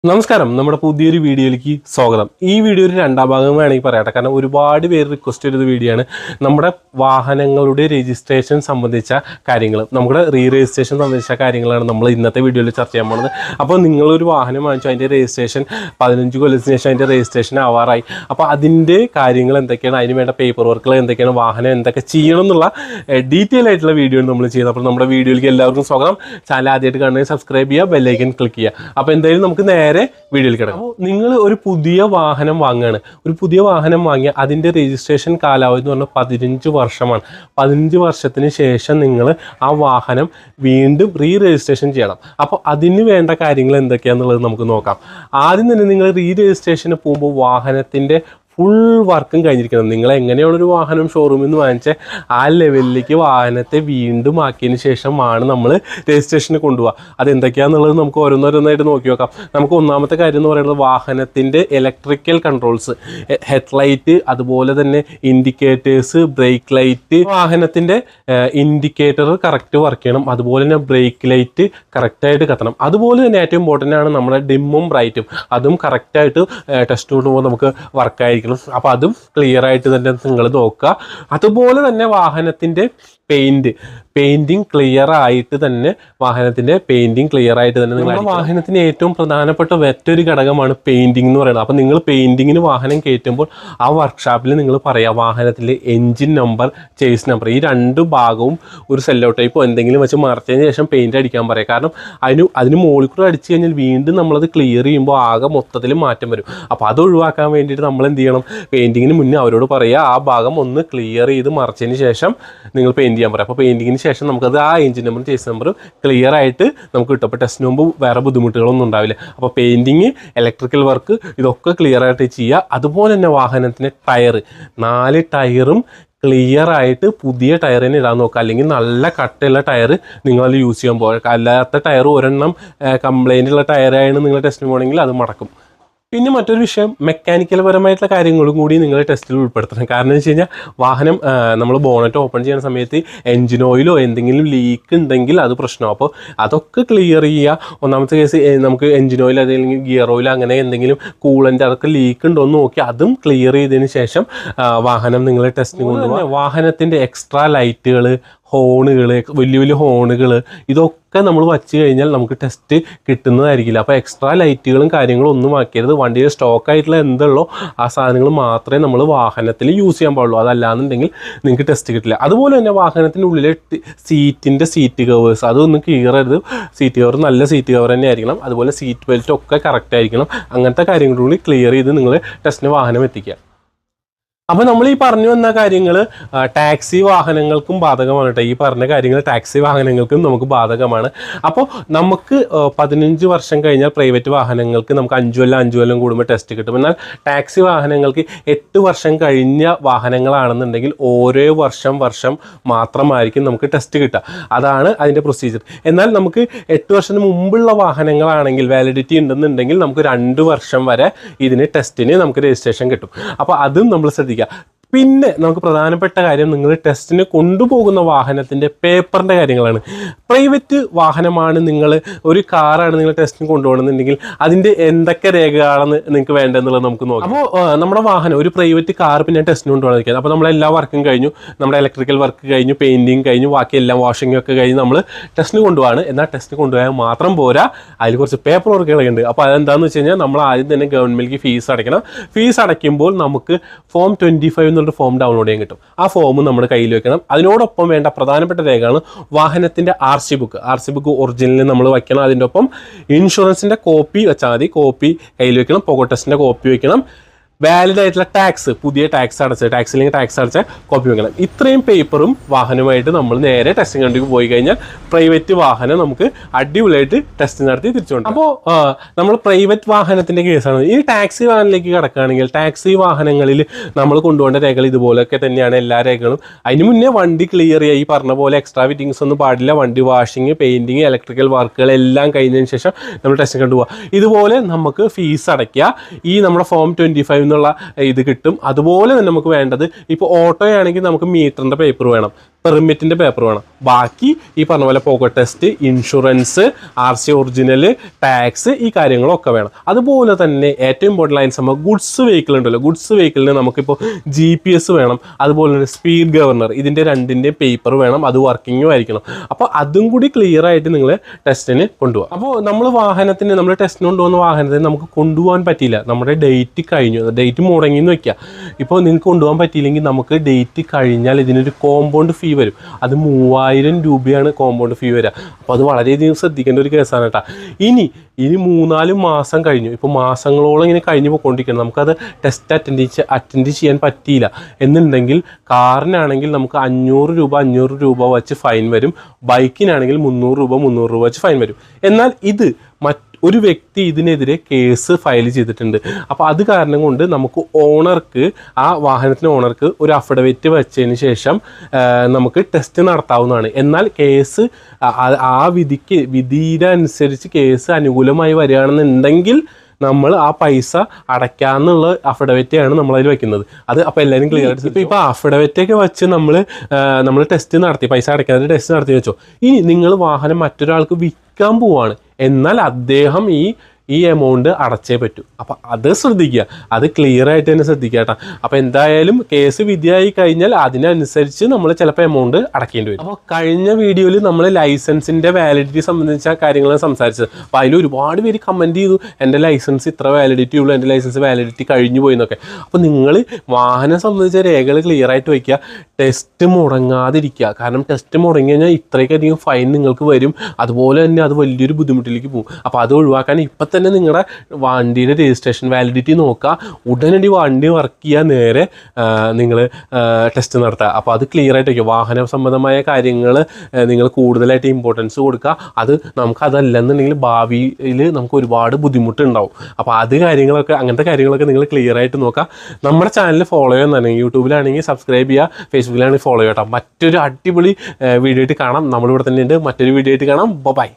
നമസ്കാരം, നമ്മുടെ പുതിയൊരു വീഡിയോയിലേക്ക് സ്വാഗതം. ഈ വീഡിയോ ഒരു രണ്ടാം ഭാഗം വേണമെങ്കിൽ പറയട്ടെ. കാരണം ഒരുപാട് പേര് റിക്വസ്റ്റ് ചെയ്ത വീഡിയോ ആണ്. നമ്മുടെ വാഹനങ്ങളുടെ രജിസ്ട്രേഷൻ സംബന്ധിച്ച കാര്യങ്ങൾ, നമ്മുടെ രജിസ്ട്രേഷൻ സംബന്ധിച്ച കാര്യങ്ങളാണ് നമ്മൾ ഇന്നത്തെ വീഡിയോയിൽ ചർച്ച ചെയ്യാൻ പോകുന്നത്. അപ്പോൾ നിങ്ങളൊരു വാഹനം വാങ്ങിച്ചു, അതിൻ്റെ രജിസ്ട്രേഷൻ 15 കൊല്ലത്തിന് ശേഷം അതിൻ്റെ രജിസ്ട്രേഷൻ ആവാറായി. അപ്പോൾ അതിൻ്റെ കാര്യങ്ങൾ എന്തൊക്കെയാണ്, അതിന് വേണ്ട പേപ്പർ വർക്കുകൾ എന്തൊക്കെയാണ്, വാഹനം എന്തൊക്കെ ചെയ്യണം എന്നുള്ള ഡീറ്റെയിൽ ആയിട്ടുള്ള വീഡിയോ നമ്മൾ ചെയ്യുന്നത്. അപ്പോൾ നമ്മുടെ വീഡിയോയിലേക്ക് എല്ലാവർക്കും സ്വാഗതം. ചാനൽ ആദ്യമായിട്ട് കാണുന്നത് സബ്സ്ക്രൈബ് ചെയ്യുക, ബെല്ലൈക്കൻ ക്ലിക്ക് ചെയ്യുക. അപ്പോൾ എന്തായാലും നമുക്ക് നേരെ വീഡിയോയിൽ കിടക്കാം. അപ്പോൾ നിങ്ങൾ ഒരു പുതിയ വാഹനം വാങ്ങുകയാണ്. ഒരു പുതിയ വാഹനം വാങ്ങിയ അതിൻ്റെ രജിസ്ട്രേഷൻ കാലാവധി എന്ന് പറഞ്ഞാൽ 15 വർഷമാണ്. 15 വർഷത്തിന് ശേഷം നിങ്ങൾ ആ വാഹനം വീണ്ടും രജിസ്ട്രേഷൻ ചെയ്യണം. അപ്പോൾ അതിന് വേണ്ട കാര്യങ്ങൾ എന്തൊക്കെയാണെന്നുള്ളത് നമുക്ക് നോക്കാം. ആദ്യം തന്നെ നിങ്ങൾ രജിസ്ട്രേഷന് പോകുമ്പോൾ വാഹനത്തിൻ്റെ ഫുൾ വർക്കും കഴിഞ്ഞിരിക്കണം. നിങ്ങൾ എങ്ങനെയുള്ളൊരു വാഹനം ഷോറൂമിൽ നിന്ന് വാങ്ങിച്ച ആ ലെവലിലേക്ക് വാഹനത്തെ വീണ്ടും ആക്കിയതിന് ശേഷമാണ് നമ്മൾ രജിസ്ട്രേഷന് കൊണ്ടുപോകുക. അതെന്തൊക്കെയാണെന്നുള്ളത് നമുക്ക് ഓരോന്നോരോന്നായിട്ട് നോക്കി നോക്കാം. നമുക്ക് ഒന്നാമത്തെ കാര്യം എന്ന് പറയുന്നത് വാഹനത്തിൻ്റെ ഇലക്ട്രിക്കൽ കൺട്രോൾസ്, ഹെഡ്ലൈറ്റ്, അതുപോലെ തന്നെ ഇൻഡിക്കേറ്റേഴ്സ്, ബ്രേക്ക് ലൈറ്റ്, വാഹനത്തിൻ്റെ ഇൻഡിക്കേറ്റർ കറക്റ്റ് വർക്ക് ചെയ്യണം. അതുപോലെ തന്നെ ബ്രേക്ക് ലൈറ്റ് കറക്റ്റായിട്ട് കത്തണം. അതുപോലെ തന്നെ ഏറ്റവും ഇമ്പോർട്ടൻ്റ് ആണ് നമ്മുടെ ഡിമ്മും ബ്രൈറ്റും, അതും കറക്റ്റായിട്ട് ടെസ്റ്റ് കൊണ്ടുപോകുമ്പോൾ നമുക്ക് വർക്കായിരിക്കണം. അപ്പോൾ അതും ക്ലിയർ ആയിട്ട് തന്നെ നിങ്ങൾ നോക്കുക. അതുപോലെ തന്നെ വാഹനത്തിൻ്റെ പെയിൻറ്റിങ് ക്ലിയർ ആയിട്ട് തന്നെ നിങ്ങളുടെ വാഹനത്തിന് ഏറ്റവും പ്രധാനപ്പെട്ട മറ്റൊരു ഘടകമാണ് പെയിൻറ്റിംഗ് എന്ന് പറയുന്നത്. അപ്പോൾ നിങ്ങൾ പെയിൻറ്റിങ്ങിന് വാഹനം കയറ്റുമ്പോൾ ആ വർക്ക്ഷോപ്പിൽ നിങ്ങൾ പറയുക വാഹനത്തിൻ്റെ എൻജിൻ നമ്പർ, ചേസ് നമ്പർ, ഈ രണ്ട് ഭാഗവും ഒരു സെല്ലോ ടൈപ്പോ എന്തെങ്കിലും വെച്ച് മറച്ചതിന് ശേഷം പെയിൻറ്റ് അടിക്കാൻ പറയുക. കാരണം അതിന് മുകളിൽ കൂടെ അടിച്ചു കഴിഞ്ഞാൽ വീണ്ടും നമ്മളത് ക്ലിയർ ചെയ്യുമ്പോൾ ആകെ മൊത്തത്തിൽ മാറ്റം വരും. അപ്പോൾ അത് ഒഴിവാക്കാൻ വേണ്ടിയിട്ട് നമ്മൾ എന്ത് ചെയ്യണം, പെയിൻറ്റിങ്ങിന് മുന്നേ അവരോട് പറയുക ആ ഭാഗം ഒന്ന് ക്ലിയർ ചെയ്ത് മറച്ചതിന് ശേഷം നിങ്ങൾ പെയിൻറ്റ് ചെയ്യാൻ പറയാം. അപ്പോൾ പെയിൻറ്റിങ്ങിന് ശേഷം നമുക്കത് ആ എഞ്ചിൻ നമ്പറും ചേസ് നമ്പറും ക്ലിയർ ആയിട്ട് നമുക്ക് കിട്ടും. അപ്പോൾ ടെസ്റ്റിന് മുമ്പ് വേറെ ബുദ്ധിമുട്ടുകളൊന്നും ഉണ്ടാവില്ല. അപ്പോൾ പെയിൻറ്റിങ്, ഇലക്ട്രിക്കൽ വർക്ക് ഇതൊക്കെ ക്ലിയർ ആയിട്ട് ചെയ്യുക. അതുപോലെ തന്നെ വാഹനത്തിൻ്റെ 4 ടയറും ക്ലിയർ ആയിട്ട് പുതിയ ടയർ തന്നെ ഇടാൻ നോക്കുക. അല്ലെങ്കിൽ നല്ല കട്ടയുള്ള ടയർ നിങ്ങൾ യൂസ് ചെയ്യാൻ പോകുക. അല്ലാത്ത ടയർ ഒരെണ്ണം കംപ്ലൈൻ്റ് ഉള്ള ടയറായാണ് നിങ്ങൾ ടെസ്റ്റിന് പോകണമെങ്കിൽ അത് മടക്കും. പിന്നെ മറ്റൊരു വിഷയം, മെക്കാനിക്കൽ പരമായിട്ടുള്ള കാര്യങ്ങളും കൂടി നിങ്ങൾ ടെസ്റ്റിൽ ഉൾപ്പെടുത്തണം. കാരണം എന്ന് വെച്ച് കഴിഞ്ഞാൽ വാഹനം നമ്മൾ ബോണറ്റ് ഓപ്പൺ ചെയ്യുന്ന സമയത്ത് എൻജിൻ ഓയിലോ എന്തെങ്കിലും ലീക്ക് ഉണ്ടെങ്കിൽ അത് പ്രശ്നമാവും. അപ്പോൾ അതൊക്കെ ക്ലിയർ ചെയ്യുക. ഒന്നാമത്തെ കേസ് നമുക്ക് എൻജിൻ ഓയിൽ അല്ലെങ്കിൽ ഗിയർ ഓയിൽ അങ്ങനെ എന്തെങ്കിലും കൂളൻ്റ് അതൊക്കെ ലീക്ക് ഉണ്ടോ എന്ന് നോക്കി അതും ക്ലിയർ ചെയ്തതിന് ശേഷം വാഹനം നിങ്ങൾ ടെസ്റ്റിന് കൊണ്ടുപോകുക. വാഹനത്തിൻ്റെ എക്സ്ട്രാ ലൈറ്റുകൾ, ഹോണുകൾ, വലിയ ഹോണുകൾ ഇതൊക്കെ നമ്മൾ വച്ച് കഴിഞ്ഞാൽ നമുക്ക് ടെസ്റ്റ് കിട്ടുന്നതായിരിക്കില്ല. അപ്പോൾ എക്സ്ട്രാ ലൈറ്റുകളും കാര്യങ്ങളും ഒന്നും ആക്കിയത്. വണ്ടിയിൽ സ്റ്റോക്കായിട്ടുള്ള എന്തുള്ളോ ആ സാധനങ്ങൾ മാത്രമേ നമ്മൾ വാഹനത്തിൽ യൂസ് ചെയ്യാൻ പാടുള്ളൂ. അതല്ലാന്നുണ്ടെങ്കിൽ നിങ്ങൾക്ക് ടെസ്റ്റ് കിട്ടില്ല. അതുപോലെ തന്നെ വാഹനത്തിൻ്റെ ഉള്ളിലെ സീറ്റ് കവേഴ്സ് അതൊന്നും കീറരുത്. സീറ്റ് കവർ നല്ല സീറ്റ് കവർ തന്നെ ആയിരിക്കണം. അതുപോലെ സീറ്റ് ബെൽറ്റ് ഒക്കെ കറക്റ്റ് ആയിരിക്കണം. അങ്ങനത്തെ കാര്യങ്ങളും കൂടി ക്ലിയർ ചെയ്ത് നിങ്ങൾ ടെസ്റ്റിന് വാഹനം എത്തിക്കുക. അപ്പോൾ നമ്മൾ ഈ പറഞ്ഞു വന്ന കാര്യങ്ങൾ ടാക്സി വാഹനങ്ങൾക്കും ബാധകമാണ് കേട്ടോ. ഈ പറഞ്ഞ കാര്യങ്ങൾ ടാക്സി വാഹനങ്ങൾക്കും നമുക്ക് ബാധകമാണ്. അപ്പോൾ നമുക്ക് 15 വർഷം കഴിഞ്ഞാൽ പ്രൈവറ്റ് വാഹനങ്ങൾക്ക് നമുക്ക് 5 കൊല്ലം കൂടുമ്പോൾ ടെസ്റ്റ് കിട്ടും. എന്നാൽ ടാക്സി വാഹനങ്ങൾക്ക് 8 വർഷം കഴിഞ്ഞ വാഹനങ്ങളാണെന്നുണ്ടെങ്കിൽ ഓരോ വർഷം മാത്രമായിരിക്കും നമുക്ക് ടെസ്റ്റ് കിട്ടുക. അതാണ് അതിൻ്റെ പ്രൊസീജിയർ. എന്നാൽ നമുക്ക് 8 വർഷത്തിന് മുമ്പുള്ള വാഹനങ്ങളാണെങ്കിൽ വാലിഡിറ്റി ഉണ്ടെന്നുണ്ടെങ്കിൽ നമുക്ക് 2 വർഷം വരെ ഇതിന് ടെസ്റ്റിന് നമുക്ക് രജിസ്ട്രേഷൻ കിട്ടും. അപ്പോൾ അതും നമ്മൾ ശ്രദ്ധിക്കുക. പിന്നെ നമുക്ക് പ്രധാനപ്പെട്ട കാര്യം, നിങ്ങൾ ടെസ്റ്റിന് കൊണ്ടുപോകുന്ന വാഹനത്തിൻ്റെ പേപ്പറിൻ്റെ കാര്യങ്ങളാണ്. പ്രൈവറ്റ് വാഹനമാണ്, നിങ്ങൾ ഒരു കാറാണ് നിങ്ങൾ ടെസ്റ്റിന് കൊണ്ടുപോകണമെന്നുണ്ടെങ്കിൽ അതിൻ്റെ എന്തൊക്കെ രേഖകളാണെന്ന് നിങ്ങൾക്ക് വേണ്ടതെന്നുള്ളത് നമുക്ക് നോക്കാം. അപ്പോൾ നമ്മുടെ വാഹനം ഒരു പ്രൈവറ്റ് കാർ പിന്നെ ടെസ്റ്റിന് കൊണ്ടുപോകാൻ, അപ്പോൾ നമ്മളെല്ലാ വർക്കും കഴിഞ്ഞു, നമ്മുടെ ഇലക്ട്രിക്കൽ വർക്ക് കഴിഞ്ഞു, പെയിൻറ്റിങ് കഴിഞ്ഞു, ബാക്കി എല്ലാം വാഷിംഗ് ഒക്കെ കഴിഞ്ഞ് നമ്മൾ ടെസ്റ്റിന് കൊണ്ടുപോകാണ്. എന്നാൽ ടെസ്റ്റിന് കൊണ്ടുപോയാൽ മാത്രം പോരാ, അതിൽ കുറച്ച് പേപ്പർ വർക്കുകളൊക്കെ ഉണ്ട്. അപ്പോൾ അതെന്താണെന്ന് വെച്ച് കഴിഞ്ഞാൽ നമ്മൾ ആദ്യം തന്നെ ഗവൺമെൻറ്റിലേക്ക് ഫീസ് അടയ്ക്കണം. ഫീസ് അടയ്ക്കുമ്പോൾ നമുക്ക് ഫോം 25 ഫോം ഡൗൺലോഡ് ചെയ്യാൻ കിട്ടും. ആ ഫോം നമ്മുടെ കയ്യിൽ വെക്കണം. അതിനോടൊപ്പം വേണ്ട പ്രധാനപ്പെട്ട രേഖയാണ് വാഹനത്തിൻ്റെ RC ബുക്ക് ഒറിജിനൽ നമ്മൾ വയ്ക്കണം. അതിൻ്റെ ഒപ്പം ഇൻഷുറൻസിൻ്റെ കോപ്പി വെച്ചാൽ മതി. കോപ്പി കയ്യിൽ വെക്കണം. പോകോ ടെസ്റ്റിൻ്റെ കോപ്പി വെക്കണം. വാലിഡ് ആയിട്ടുള്ള ടാക്സ്, പുതിയ ടാക്സ് അടച്ച കോപ്പി വെക്കണം. ഇത്രയും പേപ്പറും വാഹനമായിട്ട് നമ്മൾ നേരെ ടെസ്റ്റിംഗ് കണ്ടിക്ക് പോയി കഴിഞ്ഞാൽ പ്രൈവറ്റ് വാഹനം നമുക്ക് അടിപൊളിയായിട്ട് ടെസ്റ്റ് നടത്തി തിരിച്ചുകൊണ്ട്. അപ്പോൾ നമ്മൾ പ്രൈവറ്റ് വാഹനത്തിൻ്റെ കേസാണ്. ഈ ടാക്സി വാഹനത്തിലേക്ക് കിടക്കുകയാണെങ്കിൽ ടാക്സി വാഹനങ്ങളിൽ നമ്മൾ കൊണ്ടുപോകേണ്ട രേഖകൾ ഇതുപോലെയൊക്കെ തന്നെയാണ് എല്ലാ രേഖകളും. അതിന് മുന്നേ വണ്ടി ക്ലിയർ ചെയ്യുക. ഈ പറഞ്ഞ പോലെ എക്സ്ട്രാ ഫിറ്റിങ്സ് ഒന്നും പാടില്ല. വണ്ടി വാഷിങ്, പെയിൻറ്റിങ്, ഇലക്ട്രിക്കൽ വർക്കുകൾ എല്ലാം കഴിഞ്ഞതിന് ശേഷം നമ്മൾ ടെസ്റ്റ് കണ്ടുപോകുക. ഇതുപോലെ നമുക്ക് ഫീസ് അടയ്ക്കുക. ഈ നമ്മുടെ ഫോം 25 എന്നുള്ള ഇത് കിട്ടും. അതുപോലെ തന്നെ നമുക്ക് വേണ്ടത് ഇപ്പോൾ ഓട്ടോ ആണെങ്കിൽ നമുക്ക് മീറ്ററിൻ്റെ പേപ്പർ വേണം, പെർമിറ്റിൻ്റെ പേപ്പർ വേണം. ബാക്കി ഈ പറഞ്ഞ പോലെ pocket test, insurance, RC original, tax, ഈ കാര്യങ്ങളൊക്കെ വേണം. അതുപോലെ തന്നെ ഏറ്റവും ഇമ്പോർട്ടൻ്റ് ആയ സംഭവം ഗുഡ്സ് വെഹിക്കിൾ ഉണ്ടല്ലോ. ഗുഡ്സ് വെഹിക്കിളിന് നമുക്കിപ്പോൾ GPS വേണം, അതുപോലെ തന്നെ സ്പീഡ് ഗവർണർ, ഇതിൻ്റെ രണ്ടിൻ്റെയും പേപ്പർ വേണം, അത് വർക്കിങ്ങും ആയിരിക്കണം. അപ്പോൾ അതും കൂടി ക്ലിയർ ആയിട്ട് നിങ്ങൾ ടെസ്റ്റിന് കൊണ്ടുപോകാം. അപ്പോൾ നമ്മൾ ടെസ്റ്റിന് കൊണ്ടുപോകുന്ന വാഹനത്തിന് നമുക്ക് കൊണ്ടുപോകാൻ പറ്റിയില്ല, നമ്മുടെ ഡേറ്റ് കഴിഞ്ഞു, ഡേറ്റ് മുടങ്ങിയെന്ന് വെക്കുക. ഇപ്പോൾ നിങ്ങൾക്ക് കൊണ്ടുപോകാൻ പറ്റിയില്ലെങ്കിൽ നമുക്ക് ഡേറ്റ് കഴിഞ്ഞാൽ ഇതിനൊരു കോമ്പൗണ്ട് ഫീ വരും. അത് 3000 രൂപയാണ് കോമ്പൗണ്ട് ഫീ വരിക. അപ്പോൾ അത് വളരെയധികം ശ്രദ്ധിക്കേണ്ട ഒരു കേസാണ് കേട്ടോ. ഇനി 3-4 മാസം കഴിഞ്ഞു, ഇപ്പോൾ മാസങ്ങളോളം ഇങ്ങനെ കഴിഞ്ഞ് പോയിക്കൊണ്ടിരിക്കണം, നമുക്കത് ടെസ്റ്റ് അറ്റൻഡ് ചെയ്യാൻ പറ്റിയില്ല എന്നുണ്ടെങ്കിൽ കാറിനാണെങ്കിൽ നമുക്ക് 500 രൂപ വെച്ച് ഫൈൻ വരും, ബൈക്കിനാണെങ്കിൽ 300 രൂപ വെച്ച് ഫൈൻ വരും. എന്നാൽ ഇത് ഒരു വ്യക്തി ഇതിനെതിരെ കേസ് ഫയൽ ചെയ്തിട്ടുണ്ട്. അപ്പോൾ അത് കാരണം കൊണ്ട് നമുക്ക് ഓണർക്ക്, ആ വാഹനത്തിന് ഓണർക്ക് ഒരു അഫിഡവിറ്റ് വെച്ചതിന് ശേഷം നമുക്ക് ടെസ്റ്റ് നടത്താവുന്നതാണ്. എന്നാൽ കേസ് ആ വിധിയുടെ അനുസരിച്ച് കേസ് അനുകൂലമായി വരികയാണെന്നുണ്ടെങ്കിൽ നമ്മൾ ആ പൈസ അടയ്ക്കാന്നുള്ള അഫിഡവിറ്റാണ് നമ്മളതിൽ വെക്കുന്നത്. അത് അപ്പോൾ എല്ലാവരും ക്ലിയർ ആയിട്ട് ഇപ്പോൾ അഫിഡവിറ്റൊക്കെ വെച്ച് നമ്മൾ ടെസ്റ്റ് നടത്തി, പൈസ അടയ്ക്കാതെ ടെസ്റ്റ് നടത്തി വെച്ചോ. ഇനി നിങ്ങൾ വാഹനം മറ്റൊരാൾക്ക് വിൽക്കാൻ പോവാണ്, എന്നാൽ അദ്ദേഹം ഈ എമൗണ്ട് അടച്ചേ പറ്റൂ. അപ്പോൾ അത് ശ്രദ്ധിക്കുക, അത് ക്ലിയർ ആയിട്ട് തന്നെ ശ്രദ്ധിക്കുക കേട്ടോ. അപ്പോൾ എന്തായാലും കേസ് വിധിയായി കഴിഞ്ഞാൽ അതിനനുസരിച്ച് നമ്മൾ ചിലപ്പോൾ എമൗണ്ട് അടയ്ക്കേണ്ടി വരും. അപ്പോൾ കഴിഞ്ഞ വീഡിയോയിൽ നമ്മൾ ലൈസൻസിൻ്റെ വാലിഡിറ്റി സംബന്ധിച്ച കാര്യങ്ങളാണ് സംസാരിച്ചത്. അപ്പോൾ അതിൽ ഒരുപാട് പേര് കമൻറ്റ് ചെയ്തു, എൻ്റെ ലൈസൻസ് ഇത്ര വാലിഡിറ്റി ഉള്ളൂ, എൻ്റെ ലൈസൻസ് വാലിഡിറ്റി കഴിഞ്ഞു പോയി എന്നൊക്കെ. അപ്പോൾ നിങ്ങൾ വാഹനം സംബന്ധിച്ച രേഖകൾ ക്ലിയർ ആയിട്ട് വയ്ക്കുക, ടെസ്റ്റ് മുടങ്ങാതിരിക്കുക. കാരണം ടെസ്റ്റ് മുടങ്ങി കഴിഞ്ഞാൽ ഇത്രയ്ക്കധികം ഫൈൻ നിങ്ങൾക്ക് വരും, അതുപോലെ തന്നെ അത് വലിയൊരു ബുദ്ധിമുട്ടിലേക്ക് പോകും. അപ്പോൾ അത് ഒഴിവാക്കാൻ ഇപ്പം തന്നെ നിങ്ങളുടെ വണ്ടിയുടെ രജിസ്ട്രേഷൻ വാലിഡിറ്റി നോക്കുക, ഉടനടി വണ്ടി വർക്ക് ചെയ്യുക, നേരെ നിങ്ങൾ ടെസ്റ്റ് നടത്തുക. അപ്പോൾ അത് ക്ലിയർ ആയിട്ട് വയ്ക്കുക. വാഹന സംബന്ധമായ കാര്യങ്ങൾ നിങ്ങൾ കൂടുതലായിട്ട് ഇമ്പോർട്ടൻസ് കൊടുക്കുക. അത് നമുക്കതല്ലെന്നുണ്ടെങ്കിൽ ഭാവിയിൽ നമുക്ക് ഒരുപാട് ബുദ്ധിമുട്ടുണ്ടാവും. അപ്പോൾ അങ്ങനത്തെ കാര്യങ്ങളൊക്കെ നിങ്ങൾ ക്ലിയർ ആയിട്ട് നോക്കുക. നമ്മുടെ ചാനൽ ഫോളോ ചെയ്യുന്നതാണെങ്കിൽ യൂട്യൂബിലാണെങ്കിൽ സബ്സ്ക്രൈബ് ചെയ്യുക, ഫേസ്ബുക്കിലാണെങ്കിൽ ഫോളോ ചെയ്യട്ടോ. മറ്റൊരു അടിപൊളി വീഡിയോ ആയിട്ട് കാണാം. നമ്മളിവിടെ തന്നെ ഉണ്ട്. മറ്റൊരു വീഡിയോ ആയിട്ട് കാണാം. ബൈ.